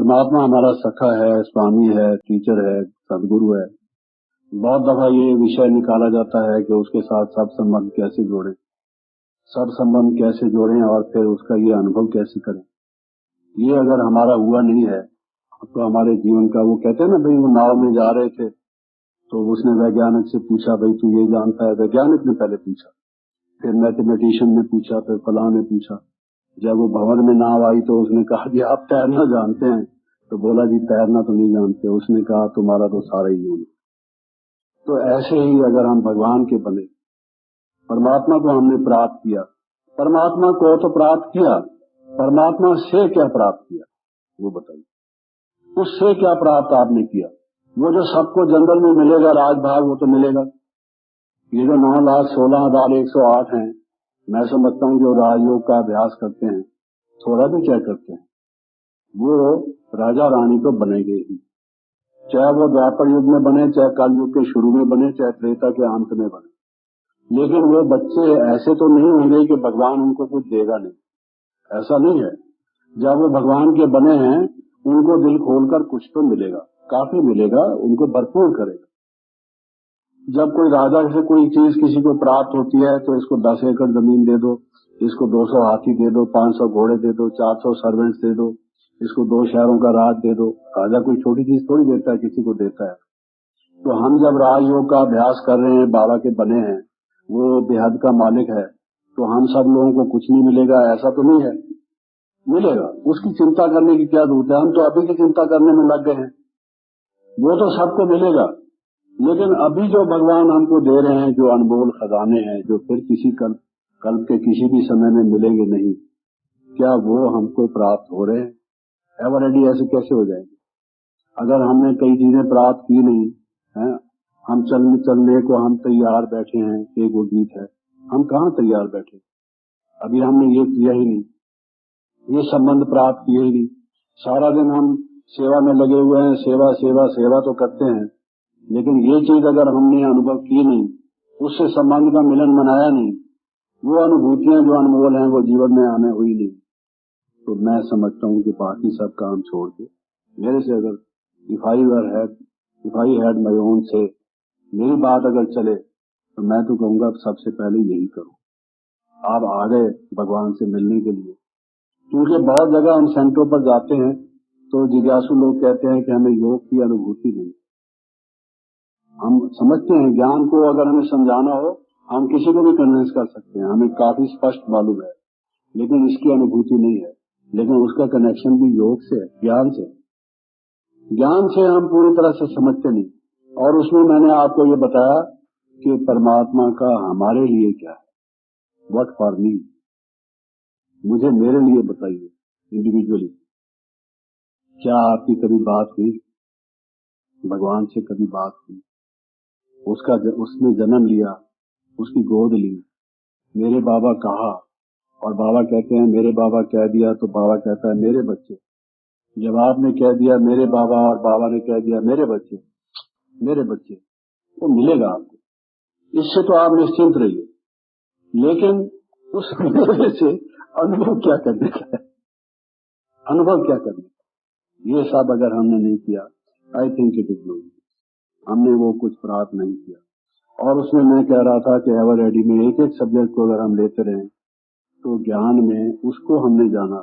परमात्मा हमारा सखा है, स्वामी है, टीचर है, सदगुरु है। बहुत दफा ये विषय निकाला जाता है कि उसके साथ सब संबंध कैसे जोड़ें, सब संबंध कैसे जोड़ें और फिर उसका ये अनुभव कैसे करें। ये अगर हमारा हुआ नहीं है तो हमारे जीवन का, वो कहते हैं ना भाई, वो नाव में जा रहे थे तो उसने वैज्ञानिक से पूछा, भाई तू ये जानता है? वैज्ञानिक ने पहले पूछा, फिर मैथमेटिशियन ने पूछा, फिर फलां ने पूछा। जब वो भवन में नाव आई तो उसने कहा कि आप तैरना जानते हैं? तो बोला जी तैरना तो नहीं जानते। उसने कहा तुम्हारा तो सारा ही नहीं। तो ऐसे ही अगर हम भगवान के बने, परमात्मा को हमने प्राप्त किया, परमात्मा को तो प्राप्त किया, परमात्मा से क्या प्राप्त किया वो बताइए। उससे क्या प्राप्त आपने किया? वो जो सबको जनरल में मिलेगा राजभाग, वो तो मिलेगा। ये जो 9,16,108 हैं, मैं समझता हूँ जो राजयोग का अभ्यास करते हैं, थोड़ा भी क्या करते हैं, वो राजा रानी तो बनेंगे ही, चाहे वो द्वापर युग में बने, चाहे कल युग के शुरू में बने, चाहे त्रेता के अंत में बने। लेकिन वो बच्चे ऐसे तो नहीं होंगे कि भगवान उनको कुछ देगा नहीं, ऐसा नहीं है। जब वो भगवान के बने हैं, उनको दिल खोलकर कुछ तो मिलेगा, काफी मिलेगा, उनको भरपूर करेगा। जब कोई राजा से कोई चीज किसी को प्राप्त होती है तो इसको 10 एकड़ जमीन दे दो, इसको 200 हाथी दे दो, 500 घोड़े दे दो, 400 सर्वेंट्स दे दो, इसको 2 शहरों का राज दे दो। राजा कोई छोटी चीज थोड़ी देता है, किसी को देता है। तो हम जब राजयोग का अभ्यास कर रहे हैं, बाबा के बने हैं, वो बेहद का मालिक है, तो हम सब लोगों को कुछ नहीं मिलेगा ऐसा तो नहीं है, मिलेगा। उसकी चिंता करने की क्या जरूरत है? हम तो अभी की चिंता करने में लग गए हैं। वो तो सबको मिलेगा, लेकिन अभी जो भगवान हमको दे रहे हैं, जो अनमोल खजाने हैं, जो फिर किसी कल्प के किसी भी समय में मिलेंगे नहीं, क्या वो हमको प्राप्त हो रहे हैं? एवर रेडी ऐसे कैसे हो जाएंगे अगर हमने कई चीजें प्राप्त की नहीं है? हम चलने को हम तैयार बैठे हैं, एक वो गीत है, हम कहाँ तैयार बैठे, अभी हमने ये किया ही नहीं, ये संबंध प्राप्त किए ही नहीं। सारा दिन हम सेवा में लगे हुए हैं, सेवा सेवा सेवा तो करते हैं, लेकिन ये चीज अगर हमने अनुभव की नहीं, उससे संबंध का मिलन मनाया नहीं, वो अनुभूतियां जो अनमोल हैं वो जीवन में हमें हुई नहीं, तो मैं समझता हूँ कि बाकी सब काम छोड़ के मेरे से अगर if I had my own से, मेरी बात अगर चले तो मैं तो कहूंगा सबसे पहले यही करो। आप आ गए भगवान से मिलने के लिए, क्योंकि बहुत जगह हम सेंटरों पर जाते हैं तो जिज्ञासु लोग कहते हैं कि हमें योग की अनुभूति नहीं। हम समझते हैं ज्ञान को अगर हमें समझाना हो, हम किसी को भी कन्विंस कर सकते हैं, हमें काफी स्पष्ट मालूम है, लेकिन इसकी अनुभूति नहीं है। लेकिन उसका कनेक्शन भी योग से है, ज्ञान से। ज्ञान से हम पूरी तरह से समझते नहीं। और उसमें मैंने आपको ये बताया कि परमात्मा का हमारे लिए क्या है, व्हाट फॉर मी, मुझे मेरे लिए बताइए इंडिविजुअली। क्या आपकी कभी बात हुई भगवान से? कभी बात हुई? उसने जन्म लिया, उसकी गोद ली, मेरे बाबा कहा, और बाबा कहते हैं मेरे बाबा कह दिया, तो बाबा कहता है मेरे बच्चे। जब आपने कह दिया मेरे बाबा और बाबा ने कह दिया मेरे बच्चे, मेरे बच्चे, वो मिलेगा आपको, इससे तो आप निश्चिंत रहिए। लेकिन उस मिलने से अनुभव क्या करने का है, अनुभव क्या करने का? ये सब अगर हमने नहीं किया, I think it is no, हमने वो कुछ प्राप्त नहीं किया। और उसमें मैं कह रहा था कि एवर रेडी में एक एक सब्जेक्ट को अगर हम लेते रहें तो ज्ञान में उसको हमने जाना,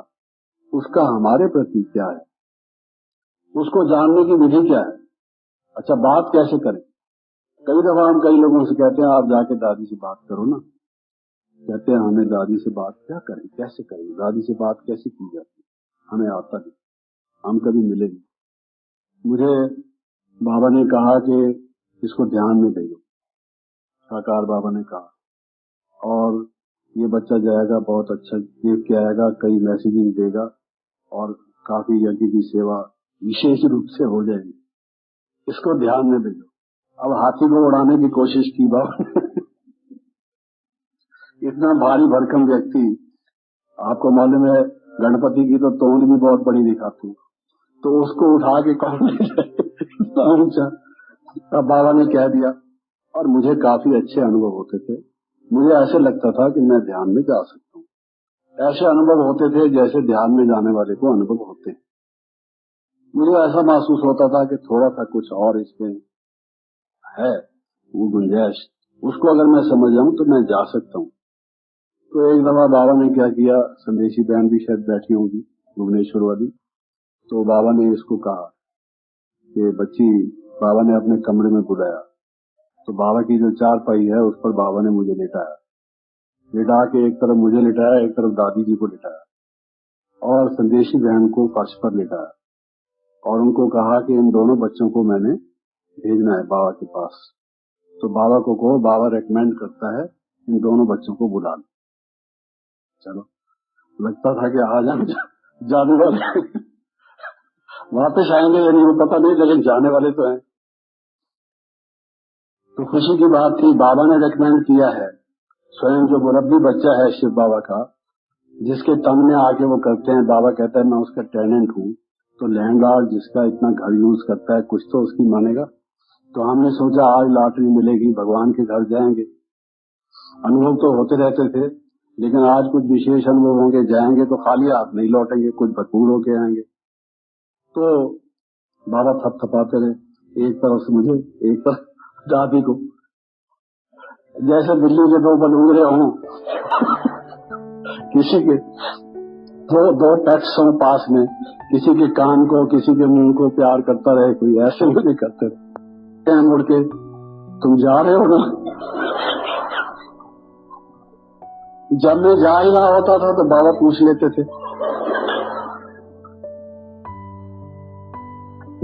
उसका हमारे प्रति क्या है, उसको जानने की विधि क्या है। अच्छा, बात कैसे करें? कई दफा हम कई लोगों से कहते हैं आप जाके दादी से बात करो ना, कहते हैं हमें दादी से बात क्या करें, कैसे करें, दादी से बात कैसे की जाती, हमें आता नहीं, हम कभी मिले नहीं। मुझे बाबा ने कहा कि इसको ध्यान में भेजो, साकार बाबा ने कहा, और ये बच्चा जाएगा बहुत अच्छा देख के आएगा, कई मैसेजिंग देगा और काफी यज्ञ की सेवा विशेष रूप से हो जाएगी, इसको ध्यान में भेजो। अब हाथी को उड़ाने की कोशिश की बाबा इतना भारी भरकम व्यक्ति, आपको मालूम है गणपति की तो तोंद भी बहुत बड़ी दिखाती, तो उसको उठा के कौन ले जाए ऊंचा। अब बाबा ने कह दिया, और मुझे काफी अच्छे अनुभव होते थे। मुझे ऐसे लगता था कि मैं ध्यान में जा सकता हूँ, ऐसे अनुभव होते थे जैसे ध्यान में जाने वाले को अनुभव होते हैं। मुझे ऐसा महसूस होता था कि थोड़ा सा कुछ और इसमें है, वो गुंजाइश, उसको अगर मैं समझ जाऊं तो मैं जा सकता हूँ। तो एक दफा बाबा ने क्या किया, संदेशी बहन भी शायद बैठी होंगी भुवनेश्वर वाली, तो बाबा ने इसको कहा कि बच्ची, बाबा ने अपने कमरे में बुलाया, तो बाबा की जो चारपाई है उस पर बाबा ने मुझे लिटाया, लिटा के एक तरफ मुझे लिटाया, एक तरफ दादी जी को लिटाया और संदेशी बहन को फर्श पर लिटाया और उनको कहा कि इन दोनों बच्चों को मैंने भेजना है बाबा के पास, तो बाबा को कहो, बाबा रेकमेंड करता है इन दोनों बच्चों को बुला लो। चलो, लगता था कि आज हम जाने वाले वापस आएंगे या नहीं वो पता नहीं, लेकिन जाने वाले तो हैं। तो खुशी की बात थी, बाबा ने रेकमेंड किया है, स्वयं जो मुरब्बी बच्चा है शिव बाबा का, जिसके तन में आके वो करते हैं, बाबा कहता है मैं उसका टेनेंट हूँ, तो लैंडलॉर्ड जिसका इतना घर यूज करता है कुछ तो उसकी मानेगा। तो हमने सोचा आज लॉटरी मिलेगी, भगवान के घर जाएंगे। अनुभव तो होते रहते थे, लेकिन आज कुछ विशेष अनुभव होंगे, जाएंगे तो खाली हाथ नहीं लौटेंगे, कुछ भरपूर होके आएंगे। तो बाबा थपथपाते रहे, एक तरफ से मुझे, एक तरफ दादी को, जैसे बिल्ली के दो बलूंगरे हों किसी के दो टच हों पास में, किसी के कान को किसी के मुंह को प्यार करता रहे कोई, ऐसे मुझे करते रहे। मुड़ के तुम जा रहे हो ना, जब मैं जा ही रहा होता था तो बाबा पूछ लेते थे।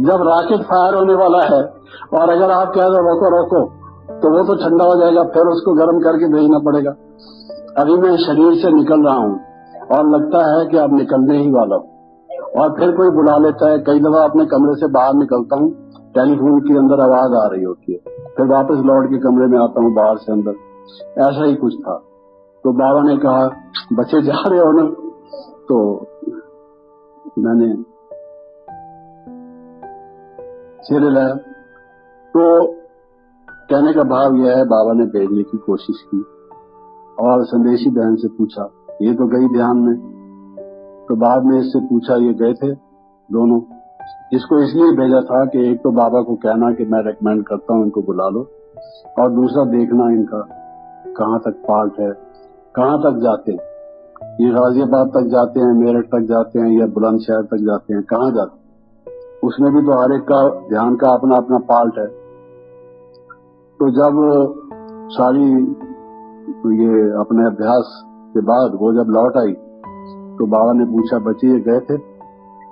जब रॉकेट फायर होने वाला है और अगर आप कह दो रोको रोको, तो वो तो ठंडा हो जाएगा, फिर उसको गर्म करके भेजना पड़ेगा। अभी मैं शरीर से निकल रहा हूँ और लगता है कि अब निकलने ही वाला हूँ, और फिर कोई बुला लेता है। कई दफा अपने कमरे से बाहर निकलता हूँ, टेलीफोन के अंदर आवाज आ रही होती है, फिर वापस लौट के कमरे में आता हूँ बाहर से अंदर, ऐसा ही कुछ था। तो बाबा ने कहा बच्चे जा रहे हो ना, तो मैंने सिर हिलाया। तो कहने का भाव यह है, बाबा ने भेजने की कोशिश की और संदेशी बहन से पूछा, ये तो गई ध्यान में। तो बाद में इससे पूछा, ये गए थे दोनों? इसको इसलिए भेजा था कि एक तो बाबा को कहना कि मैं रेकमेंड करता हूँ इनको बुला लो, और दूसरा देखना इनका कहाँ तक पार्ट है, कहाँ तक जाते हैं, ये गाजियाबाद तक जाते हैं, मेरठ तक जाते हैं या बुलंदशहर तक जाते हैं, कहाँ जाते हैं, उसमें भी तो हर एक का ध्यान का अपना अपना पार्ट है। तो जब सारी ये अपने अभ्यास के बाद वो जब लौट आई, तो बाबा ने पूछा बच्चे ये गए थे?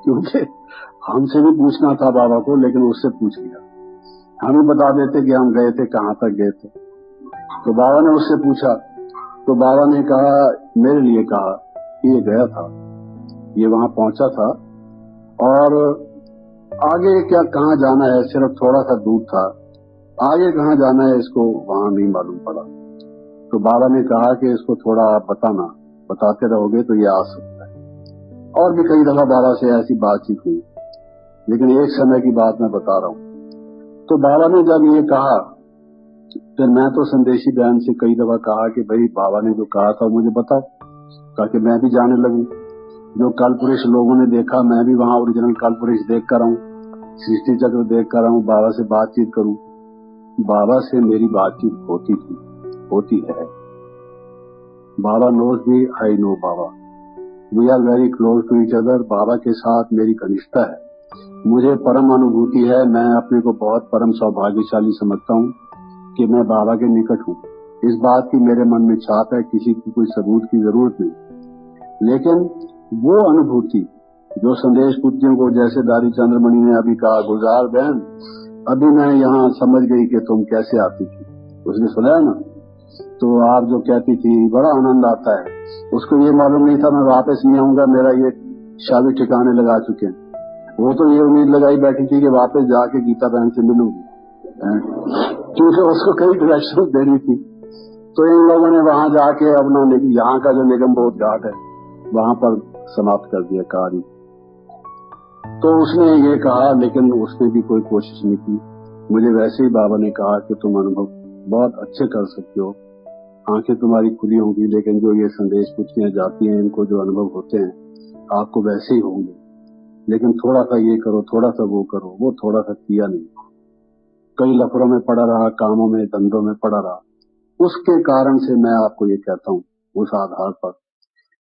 क्योंकि हमसे भी पूछना था बाबा को, लेकिन उससे पूछ लिया, हम ही बता देते कि हम गए थे, कहाँ तक गए थे। तो बाबा ने उससे पूछा, तो बाबा ने कहा, मेरे लिए कहा कि ये गया था, ये वहां पहुंचा था, और आगे क्या कहाँ जाना है, सिर्फ थोड़ा सा दूर था, आगे कहाँ जाना है इसको वहां नहीं मालूम पड़ा। तो बाबा ने कहा कि इसको थोड़ा आप बताना, बताते रहोगे तो ये आ सकता है। और भी कई दफा बाबा से ऐसी बातचीत हुई, लेकिन एक समय की बात मैं बता रहा हूँ। तो बाबा ने जब ये कहा, फिर मैं तो संदेशी बहन से कई दफा कहा कि भाई बाबा ने जो कहा था मुझे बताओ, ताकि मैं भी जाने लगूं। जो कल पुरुष लोगों ने देखा, मैं भी वहां ओरिजिनल कल पुरुष देख कर आऊं, सृष्टि चक्र देख कर आऊं, बाबा से बातचीत करूं। बाबा से मेरी बातचीत होती थी, होती है। Baba knows me, I know Baba, we are very close to each other. बाबा के साथ मेरी घनिष्ठता है, मुझे परम अनुभूति है, मैं अपने को बहुत परम सौभाग्यशाली समझता हूँ कि मैं बाबा के निकट हूँ। इस बात की मेरे मन में छाप है, किसी की कोई सबूत की जरूरत नहीं। लेकिन वो अनुभूति जो संदेश पुत्रियों को, जैसे दादी चंद्रमणि ने अभी कहा, गुलजार बहन अभी मैं यहाँ समझ गई कि तुम कैसे आती थी, उसने सुना ना, तो आप जो कहती थी बड़ा आनंद आता है। उसको ये मालूम नहीं था मैं वापस नहीं आऊंगा, मेरा ये शादी ठिकाने लगा चुके हैं। वो तो ये उम्मीद लगाई बैठी थी कि वापस जाके गीता बहन से मिलूंगी, क्योंकि उसको कई डायरेक्शन देनी थी। तो इन लोगों ने वहां जाके अपना यहाँ का जो निगम बोध घाट है वहां पर समाप्त कर दिया कार्य। तो उसने ये कहा, लेकिन उसने भी कोई कोशिश नहीं की। मुझे वैसे ही बाबा ने कहा कि तुम अनुभव बहुत अच्छे कर सकते हो, आंखें तुम्हारी खुली होंगी, लेकिन जो ये संदेश पुत्रियां जाती हैं इनको जो अनुभव होते हैं आपको वैसे ही होंगे। लेकिन थोड़ा सा ये करो, थोड़ा सा वो करो, वो थोड़ा सा किया नहीं। कई लफड़ों में पड़ा रहा, कामों में, धंधों में पड़ा रहा। उसके कारण से मैं आपको ये कहता हूँ उस आधार पर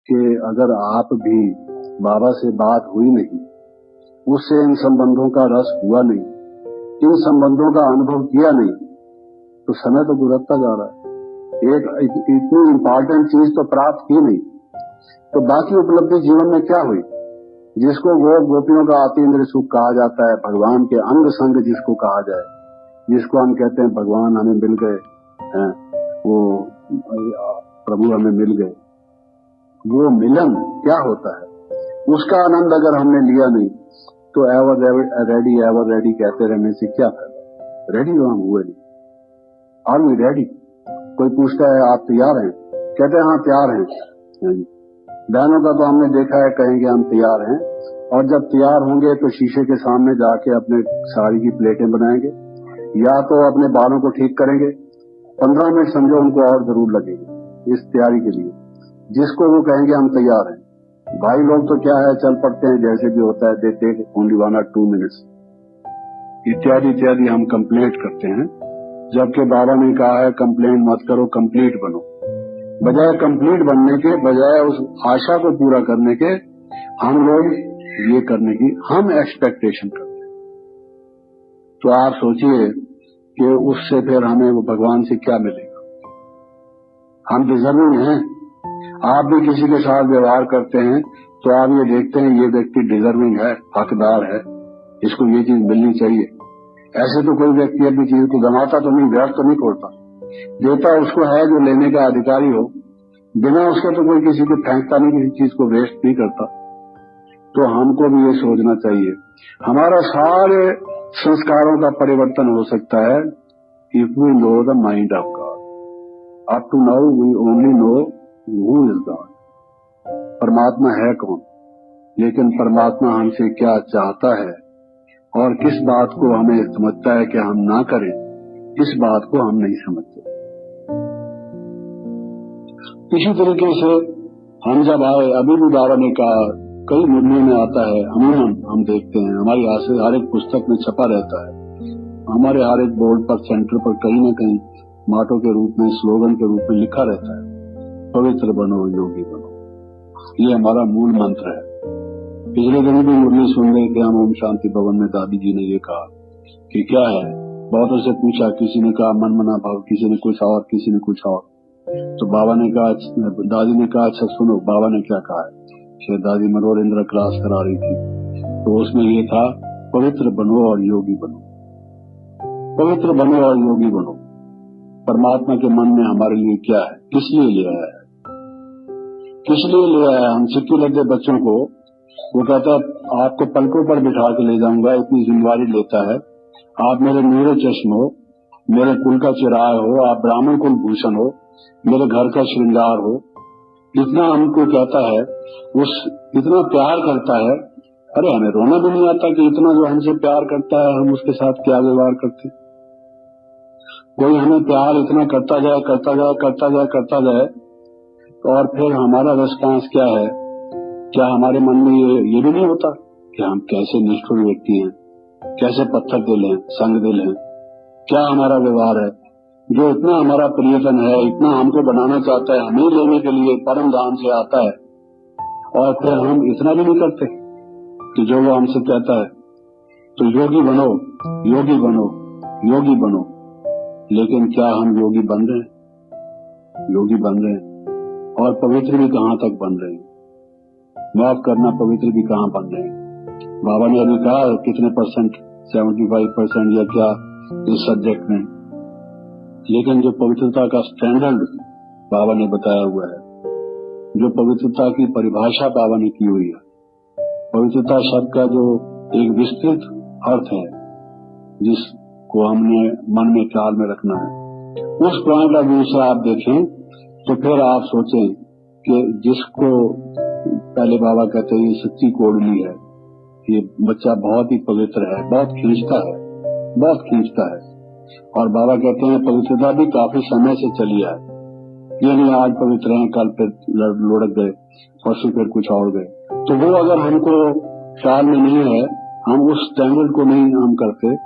कि अगर आप भी बाबा से बात हुई नहीं, उससे इन संबंधों का रस हुआ नहीं, इन संबंधों का अनुभव किया नहीं, तो समय तो गुजरता जा रहा है। एक इतनी इंपॉर्टेंट चीज तो प्राप्त की नहीं, तो बाकी उपलब्धि जीवन में क्या हुई? जिसको गोपियों का आतीन्द्र सुख कहा जाता है, भगवान के अंग संग जिसको कहा जाए, जिसको हम कहते हैं भगवान हमें मिल गए हैं, वो प्रभु हमें मिल गए, वो मिलन क्या होता है, उसका आनंद अगर हमने लिया नहीं तो एवर रेडी कहते रहने से क्या फायदा? रेडी तो हम हुए नहीं। Are we ready? कोई पूछता है आप तैयार हैं? कहते हैं हाँ तैयार हैं। बहनों का तो हमने देखा है, कहेंगे हम तैयार हैं, और जब तैयार होंगे तो शीशे के सामने जाके अपने साड़ी की प्लेटें बनाएंगे, या तो अपने बालों को ठीक करेंगे। 15 मिनट समझो उनको और जरूर लगेंगे इस तैयारी के लिए, जिसको वो कहेंगे हम तैयार हैं। भाई लोग तो क्या है, चल पड़ते हैं, जैसे भी होता है, they take only 1 or 2 minutes इत्यादि इत्यादि हम कंप्लेंट करते हैं, जबकि बाबा ने कहा है कंप्लेंट मत करो, कंप्लीट बनो। बजाय कंप्लीट बनने के, बजाय उस आशा को पूरा करने के, हम लोग ये करने की हम एक्सपेक्टेशन करते हैं। तो आप सोचिए कि उससे फिर हमें वो भगवान से क्या मिलेगा? हम डिजर्विंग हैं। आप भी किसी के साथ व्यवहार करते हैं तो आप ये देखते हैं ये व्यक्ति डिजर्विंग है, हकदार है, इसको ये चीज मिलनी चाहिए। ऐसे तो कोई व्यक्ति अपनी चीज को गंवाता तो नहीं, व्यर्थ तो नहीं छोड़ता, देता उसको है जो लेने का अधिकारी हो। बिना उसके तो कोई किसी को फेंकता नहीं, किसी चीज को वेस्ट नहीं करता। तो हमको भी ये सोचना चाहिए, हमारा सारे संस्कारों का परिवर्तन हो सकता है if we know the mind of God. Up to now we only know who is God, परमात्मा है कौन, लेकिन परमात्मा हमसे क्या चाहता है और किस बात को हमें समझता है कि हम ना करें, इस बात को हम नहीं समझते। इसी तरीके से हम जब आए, अभी भी बाबा ने कहा, कई मुद्दों में आता है, अमूमन हम देखते हैं, हमारी हर एक पुस्तक में छपा रहता है, हमारे हर एक बोर्ड पर, सेंटर पर कहीं न कहीं माटो के रूप में, स्लोगन के रूप में लिखा रहता है, पवित्र बनो योगी बनो। ये हमारा मूल मंत्र है। पिछले दिन भी मुरली सुन रहे थे हम ओम शांति भवन में, दादी जी ने ये कहा कि क्या है, बहुतों से पूछा, किसी ने कहा मन मना भाव, किसी ने कुछ और, किसी ने कुछ और। तो बाबा ने कहा, दादी ने कहा अच्छा सुनो बाबा ने क्या कहा है। शायद दादी मनोहर इंदिरा क्लास करा रही थी, तो उसमें ये था, पवित्र बनो और योगी बनो। पवित्र बनो और योगी बनो। परमात्मा के मन में हमारे लिए क्या है, किस लिए ले आया है, किस लिए ले आया है? हम सिक्के लगे बच्चों को, वो कहता है आपको पलकों पर बिठा के ले जाऊंगा, इतनी जिम्मेवारी लेता है, आप मेरे नूरे चश्म हो, मेरे कुल का चिराग हो, आप ब्राह्मण कुल भूषण हो, मेरे घर का श्रृंगार हो, इतना हमको कहता है, उस इतना प्यार करता है। अरे हमें रोना भी नहीं आता कि इतना जो हमसे प्यार करता है हम उसके साथ क्या व्यवहार करते। कोई हमें प्यार इतना करता जाए करता जाए करता जाए करता जाए, और फिर हमारा रिस्पांस क्या है? क्या हमारे मन में ये भी नहीं होता कि हम कैसे निष्ठुर व्यक्ति हैं, कैसे पत्थर दिल हैं, संग दिल हैं, क्या हमारा व्यवहार है? जो इतना हमारा प्रियजन है, इतना हमको बनाना चाहता है, हमें लेने के लिए परम धाम से आता है, और फिर हम इतना भी नहीं करते कि जो वो हमसे कहता है तो योगी बनो, योगी बनो, योगी बनो। लेकिन क्या हम योगी बन रहे हैं? योगी बन रहे हैं, और पवित्र भी कहाँ तक बन रहे हैं? माफ करना, पवित्र भी कहाँ बन रहे हैं? बाबा ने अभी कहा कितने परसेंट, 75% या क्या इस सब्जेक्ट में, लेकिन जो पवित्रता का स्टैंडर्ड बाबा ने बताया हुआ है, जो पवित्रता की परिभाषा बाबा ने की हुई है, पवित्रता शब्द का जो एक विस्तृत अर्थ है जिसको हमने मन में ख्याल में रखना है, उस पॉइंट ऑफ व्यू से आप देखें तो फिर आप सोचें कि जिसको पहले बाबा कहते हैं ये सच्ची कोडली है, ये बच्चा बहुत ही पवित्र है, बहुत खींचता है, बहुत खींचता है। और बाबा कहते हैं पवित्रता भी काफी समय से चली है, ये नहीं आज पवित्र हैं कल फिर लुढ़क गए, परसों फिर कुछ और गए। तो वो अगर हमको ख्याल में नहीं है, हम उस स्टैंडर्ड को नहीं हम करते,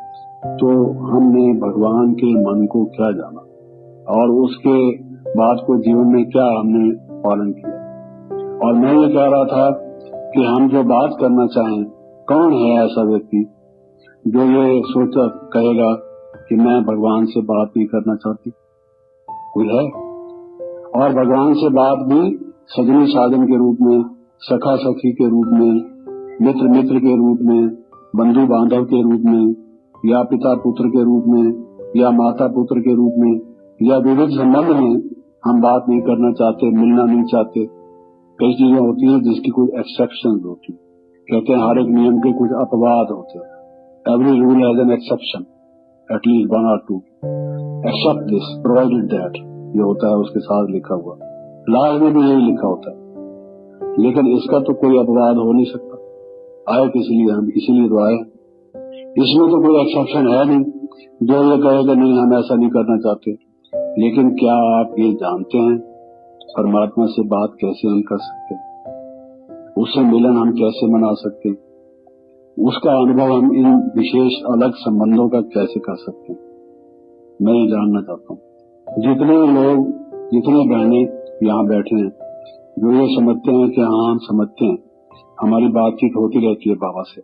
तो हमने भगवान के मन को क्या जाना और उसके बात को जीवन में क्या हमने पालन किया। और मैं ये कह रहा था कि हम जो बात करना चाहें, कौन है ऐसा व्यक्ति जो ये सोचा कहेगा कि मैं भगवान से बात नहीं करना चाहती? कोई है? और भगवान से बात भी सजनी साधन के रूप में, सखा सखी के रूप में, मित्र मित्र के रूप में, बंधु बांधव के रूप में, या पिता पुत्र के रूप में, या माता पुत्र के रूप में, या विविध संबंध में हम बात नहीं करना चाहते, मिलना नहीं चाहते। कई चीजें होती हैं जिसकी कोई एक्सेप्शन होती है। कहते हैं हर एक नियम के कुछ अपवाद होते हैं। Every rule has an exception, at least 1 or 2, except this provided that, ये होता है उसके साथ लिखा हुआ। लाज में भी यही लिखा होता है, लेकिन इसका तो कोई अपवाद हो नहीं सकता। आए किस लिए? हम इसीलिए तो आए। इसमें तो कोई एक्सेप्शन है नहीं जो ये कहेगा नहीं हम ऐसा नहीं करना चाहते। लेकिन क्या आप ये जानते हैं परमात्मा से बात कैसे हम कर सकते हैं? उससे मिलन हम कैसे मना सकते हैं? उसका अनुभव हम इन विशेष अलग संबंधों का कैसे कर सकते हैं? मैं ये जानना चाहता हूँ। जितने लोग, जितने बहनें यहाँ बैठे हैं जो ये समझते हैं कि हाँ हम समझते हैं, हमारी बातचीत होती रहती है बाबा से,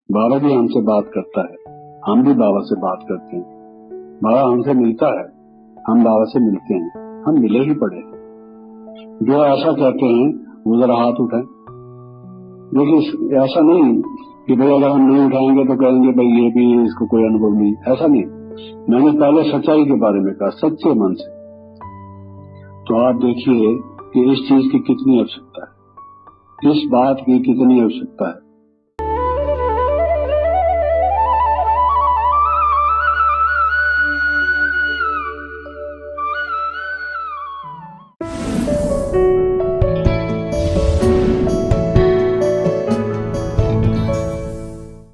बाबा भी हमसे बात करता है, हम भी बाबा से बात करते हैं, बाबा हमसे मिलता है, हम बाबा से मिलते हैं, हम मिले ही पड़े। जो ऐसा कहते हैं वो जरा हाथ उठाएं। लेकिन ऐसा नहीं कि भाई अगर हम नहीं उठाएंगे तो कहेंगे भाई ये भी इसको कोई अनुभव नहीं, ऐसा नहीं। मैंने पहले सच्चाई के बारे में कहा, सच्चे मन से। तो आप देखिए कि इस चीज की कितनी आवश्यकता है, इस बात की कितनी आवश्यकता है